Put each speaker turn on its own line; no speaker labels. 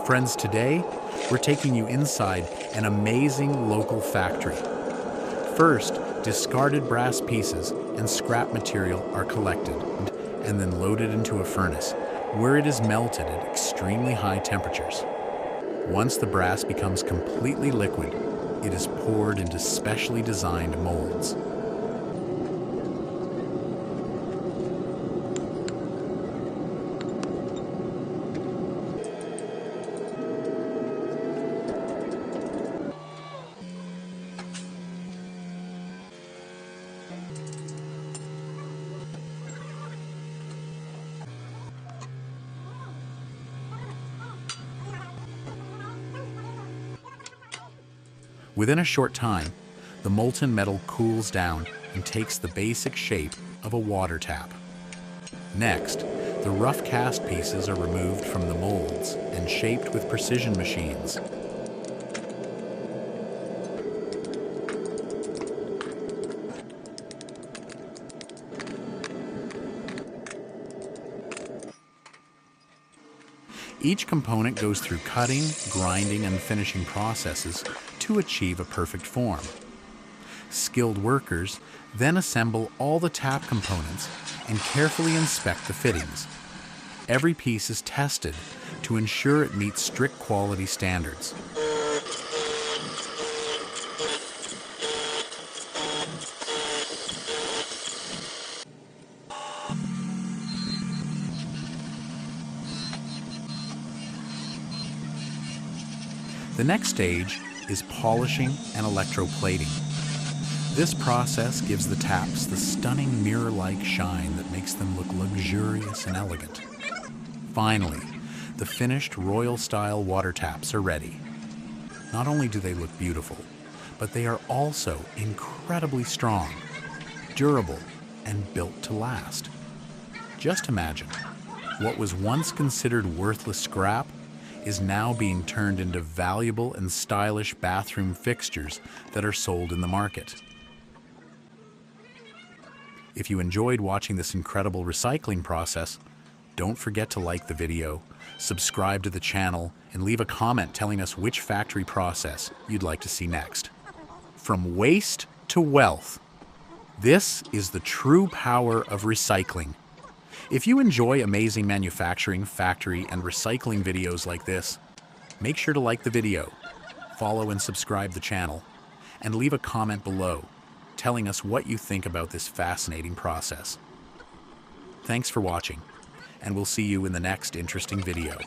Friends, today we're taking you inside an amazing local factory. First, discarded brass pieces and scrap material are collected and then loaded into a furnace where it is melted at extremely high temperatures. Once the brass becomes completely liquid, it is poured into specially designed molds. Within a short time, the molten metal cools down and takes the basic shape of a water tap. Next, the rough cast pieces are removed from the molds and shaped with precision machines. Each component goes through cutting, grinding, and finishing processes to achieve a perfect form. Skilled workers then assemble all the tap components and carefully inspect the fittings. Every piece is tested to ensure it meets strict quality standards. The next stage is polishing and electroplating. This process gives the taps the stunning mirror-like shine that makes them look luxurious and elegant. Finally, the finished royal-style water taps are ready. Not only do they look beautiful, but they are also incredibly strong, durable, and built to last. Just imagine, what was once considered worthless scrap is now being turned into valuable and stylish bathroom fixtures that are sold in the market. If you enjoyed watching this incredible recycling process, don't forget to like the video, subscribe to the channel, and leave a comment telling us which factory process you'd like to see next. From waste to wealth, this is the true power of recycling. If you enjoy amazing manufacturing, factory, and recycling videos like this, make sure to like the video, follow and subscribe the channel, and leave a comment below telling us what you think about this fascinating process. Thanks for watching, and we'll see you in the next interesting video.